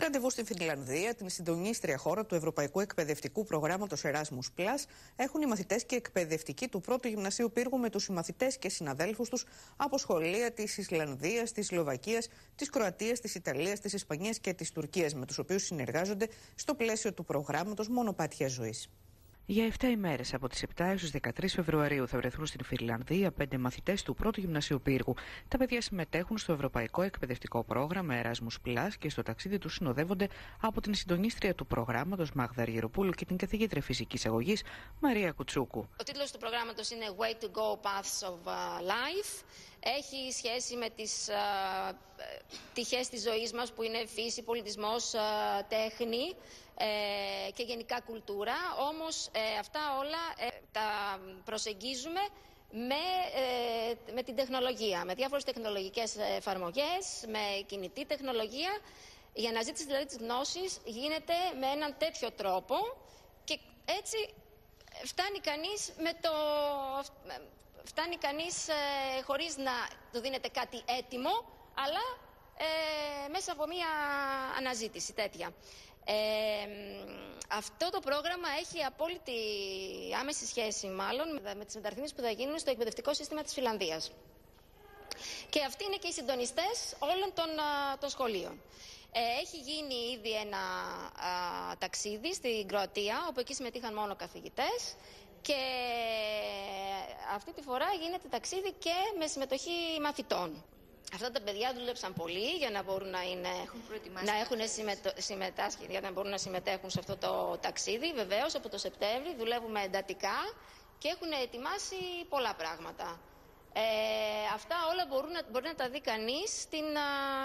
Ραντεβού στην Φινλανδία, την συντονίστρια χώρα του Ευρωπαϊκού Εκπαιδευτικού Προγράμματος Erasmus+, έχουν οι μαθητές και εκπαιδευτικοί του πρώτου γυμνασίου πύργου με τους συμμαθητές και συναδέλφους τους από σχολεία της Ισλανδίας, της Σλοβακίας, της Κροατίας, της Ιταλίας, της Ισπανίας και της Τουρκίας, με τους οποίους συνεργάζονται στο πλαίσιο του προγράμματος Μονοπάτια Ζωής. Για 7 ημέρες, από τις 7 έως τις 13 Φεβρουαρίου, θα βρεθούν στην Φινλανδία 5 μαθητές του πρώτου γυμνασίου πύργου. Τα παιδιά συμμετέχουν στο Ευρωπαϊκό Εκπαιδευτικό Πρόγραμμα Erasmus+ και στο ταξίδι τους συνοδεύονται από την συντονίστρια του προγράμματος Μάγδα Αργυροπούλου και την καθηγήτρια φυσικής αγωγής Μαρία Κουτσούκου. Ο τίτλος του προγράμματος είναι Way to Go Paths of Life. Έχει σχέση με τις πτυχές της ζωής μας που είναι φύση, πολιτισμός, τέχνη και γενικά κουλτούρα. Όμως αυτά όλα τα προσεγγίζουμε με την τεχνολογία, με διάφορες τεχνολογικές εφαρμογές, με κινητή τεχνολογία. Η αναζήτηση δηλαδή της γνώσης γίνεται με έναν τέτοιο τρόπο και έτσι φτάνει κανείς χωρίς να του δίνεται κάτι έτοιμο, αλλά μέσα από μια αναζήτηση τέτοια. Αυτό το πρόγραμμα έχει απόλυτη άμεση σχέση μάλλον με τις μεταρρυθμίσεις που θα γίνουν στο εκπαιδευτικό σύστημα της Φινλανδίας. Και αυτοί είναι και οι συντονιστές όλων των σχολείων. Έχει γίνει ήδη ένα ταξίδι στην Κροατία, όπου εκεί συμμετείχαν μόνο καθηγητές. Και αυτή τη φορά γίνεται ταξίδι και με συμμετοχή μαθητών. Αυτά τα παιδιά δούλεψαν πολύ για να μπορούν να μπορούν να συμμετέχουν σε αυτό το ταξίδι. Βεβαίως, από το Σεπτέμβρη δουλεύουμε εντατικά και έχουν ετοιμάσει πολλά πράγματα. Αυτά όλα μπορεί να τα δει κανείς στην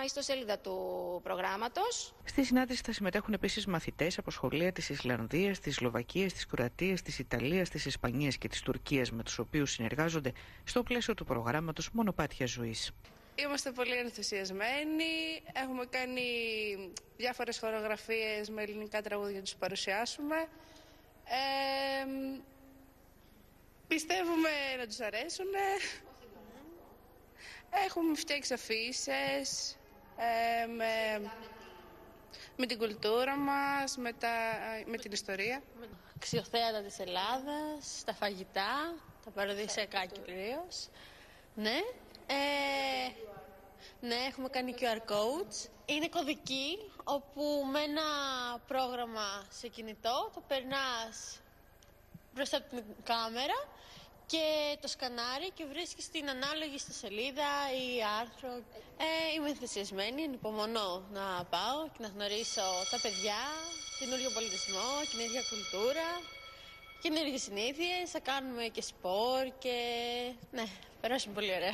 ιστοσελίδα του προγράμματος. Στη συνάντηση θα συμμετέχουν επίσης μαθητές από σχολεία της Ισλανδίας, της Σλοβακίας, της Κροατίας, της Ιταλίας, της Ισπανίας και της Τουρκίας, με τους οποίους συνεργάζονται στο πλαίσιο του προγράμματος Μονοπάτια Ζωής. Είμαστε πολύ ενθουσιασμένοι. Έχουμε κάνει διάφορες χορογραφίες με ελληνικά τραγούδια να τους παρουσιάσουμε. Πιστεύουμε να τους αρέσουν. Έχουμε φτιάξει αφίσες με την κουλτούρα μας, με την ιστορία. Αξιοθέατα της Ελλάδας, τα φαγητά, τα παραδοσιακά κυρίως. Ναι. Ναι, έχουμε κάνει QR codes. Είναι κωδική, όπου με ένα πρόγραμμα σε κινητό το περνάς μπροστά από την κάμερα και το σκανάρει και βρίσκεις την ανάλογη στη σελίδα ή άρθρο. Είμαι ενθουσιασμένη, ανυπομονώ να πάω και να γνωρίσω τα παιδιά, καινούριο πολιτισμό, καινούργια κουλτούρα, καινούργιες συνήθειες. Θα κάνουμε και σπορ και ναι, περάσουμε πολύ ωραία.